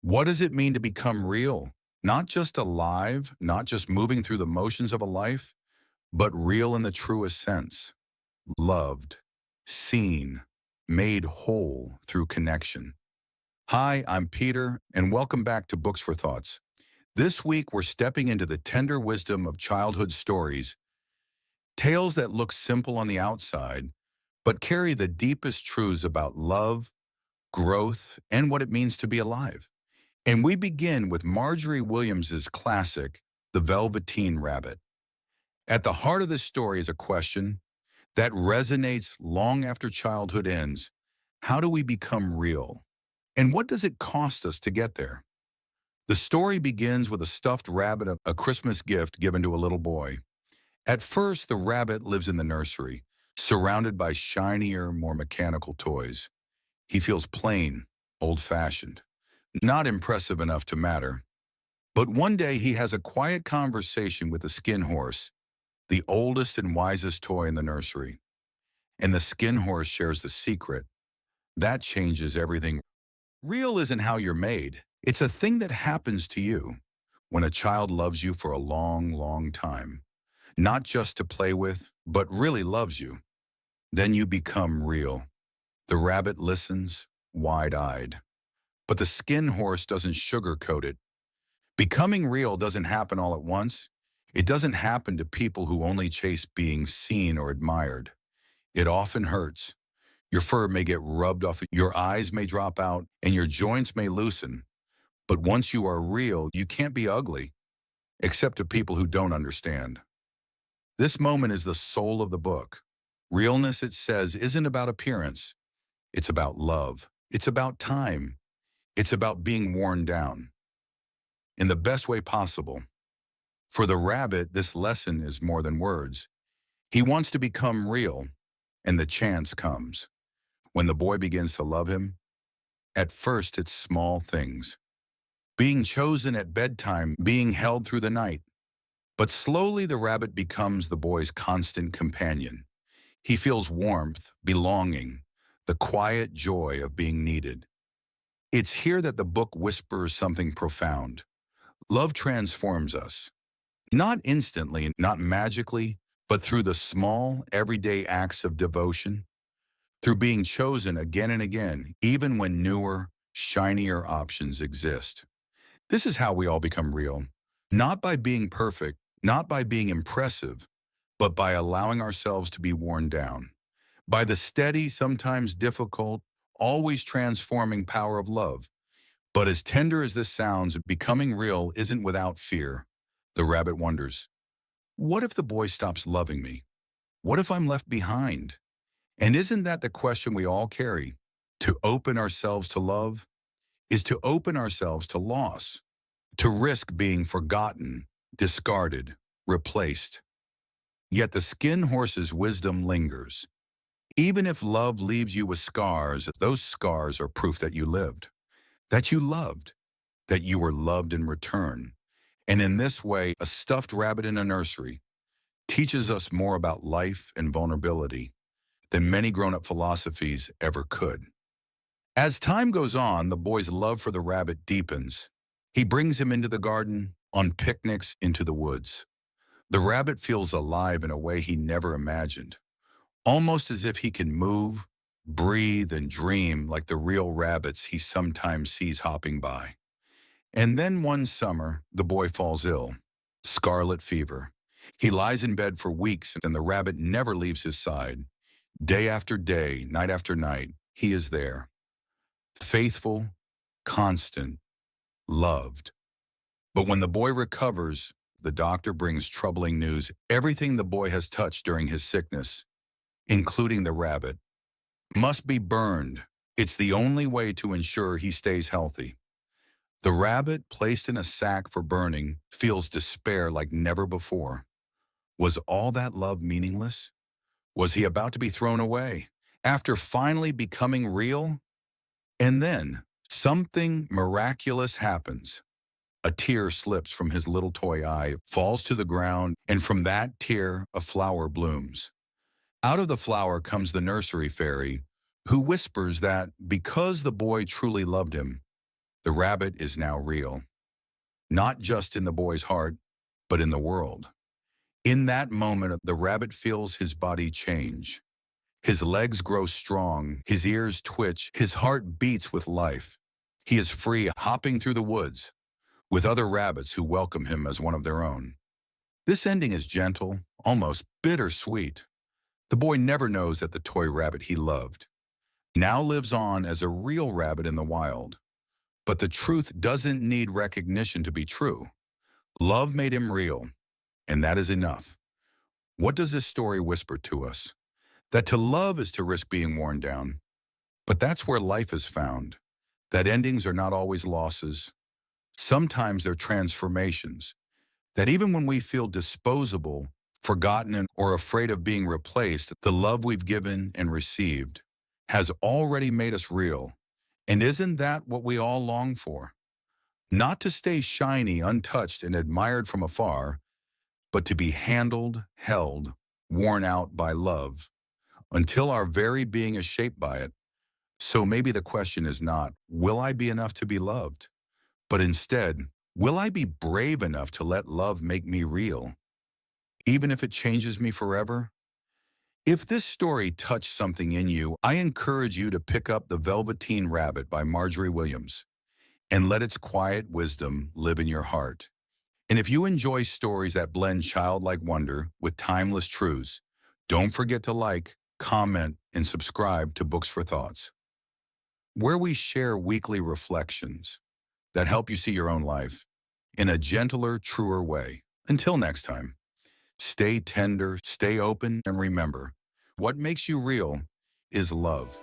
What does it mean to become real? Not just alive, not just moving through the motions of a life, but real in the truest sense. Loved, seen, made whole through connection. Hi, I'm Peter, and welcome back to Books for Thoughts. This week, we're stepping into the tender wisdom of childhood stories, tales that look simple on the outside, but carry the deepest truths about love, growth, and what it means to be alive. And we begin with Margery Williams's classic, The Velveteen Rabbit. At the heart of this story is a question that resonates long after childhood ends. How do we become real? And what does it cost us to get there? The story begins with a stuffed rabbit, a Christmas gift given to a little boy. At first, the rabbit lives in the nursery, surrounded by shinier, more mechanical toys. He feels plain, old-fashioned, not impressive enough to matter. But one day he has a quiet conversation with the skin horse, the oldest and wisest toy in the nursery. And the skin horse shares the secret. That changes everything. Real isn't how you're made. It's a thing that happens to you when a child loves you for a long, long time. Not just to play with, but really loves you. Then you become real. The rabbit listens, wide-eyed. But the skin horse doesn't sugarcoat it. Becoming real doesn't happen all at once. It doesn't happen to people who only chase being seen or admired. It often hurts. Your fur may get rubbed off, your eyes may drop out, and your joints may loosen. But once you are real, you can't be ugly, except to people who don't understand. This moment is the soul of the book. Realness, it says, isn't about appearance. It's about love. It's about time. It's about being worn down in the best way possible. For the rabbit, this lesson is more than words. He wants to become real, and the chance comes. When the boy begins to love him, at first it's small things. Being chosen at bedtime, being held through the night. But slowly the rabbit becomes the boy's constant companion. He feels warmth, belonging, the quiet joy of being needed. It's here that the book whispers something profound. Love transforms us. Not instantly, not magically, but through the small, everyday acts of devotion, through being chosen again and again, even when newer, shinier options exist. This is how we all become real. Not by being perfect, not by being impressive, but by allowing ourselves to be worn down. By the steady, sometimes difficult, always transforming power of love. But as tender as this sounds, becoming real isn't without fear. The rabbit wonders, what if the boy stops loving me? What if I'm left behind? And isn't that the question we all carry? To open ourselves to love is to open ourselves to loss, to risk being forgotten, discarded, replaced. Yet the skin horse's wisdom lingers. Even if love leaves you with scars, those scars are proof that you lived, that you loved, that you were loved in return. And in this way, a stuffed rabbit in a nursery teaches us more about life and vulnerability than many grown-up philosophies ever could. As time goes on, the boy's love for the rabbit deepens. He brings him into the garden, on picnics, into the woods. The rabbit feels alive in a way he never imagined, almost as if he can move, breathe, and dream like the real rabbits he sometimes sees hopping by. And then one summer, the boy falls ill, scarlet fever. He lies in bed for weeks, and the rabbit never leaves his side. Day after day, night after night, he is there. Faithful, constant, loved. But when the boy recovers, the doctor brings troubling news. Everything the boy has touched during his sickness, including the rabbit, must be burned. It's the only way to ensure he stays healthy. The rabbit, placed in a sack for burning, feels despair like never before. Was all that love meaningless? Was he about to be thrown away? After finally becoming real? And then, something miraculous happens. A tear slips from his little toy eye, falls to the ground, and from that tear, a flower blooms. Out of the flower comes the nursery fairy, who whispers that because the boy truly loved him, The rabbit is now real, not just in the boy's heart, but in the world. In that moment, the rabbit feels his body change. His legs grow strong, his ears twitch, his heart beats with life. He is free, hopping through the woods, with other rabbits who welcome him as one of their own. This ending is gentle, almost bittersweet. The boy never knows that the toy rabbit he loved now lives on as a real rabbit in the wild. But the truth doesn't need recognition to be true. Love made him real, and that is enough. What does this story whisper to us? That to love is to risk being worn down. But that's where life is found. That endings are not always losses. Sometimes they're transformations. That even when we feel disposable, forgotten, or afraid of being replaced, the love we've given and received has already made us real. And isn't that what we all long for? Not to stay shiny, untouched, and admired from afar, but to be handled, held, worn out by love, until our very being is shaped by it. So maybe the question is not, will I be enough to be loved? But instead, will I be brave enough to let love make me real, even if it changes me forever? If this story touched something in you, I encourage you to pick up The Velveteen Rabbit by Margery Williams and let its quiet wisdom live in your heart. And if you enjoy stories that blend childlike wonder with timeless truths, don't forget to like, comment, and subscribe to Books for Thoughts, where we share weekly reflections that help you see your own life in a gentler, truer way. Until next time, stay tender, stay open, and remember, what makes you real is love.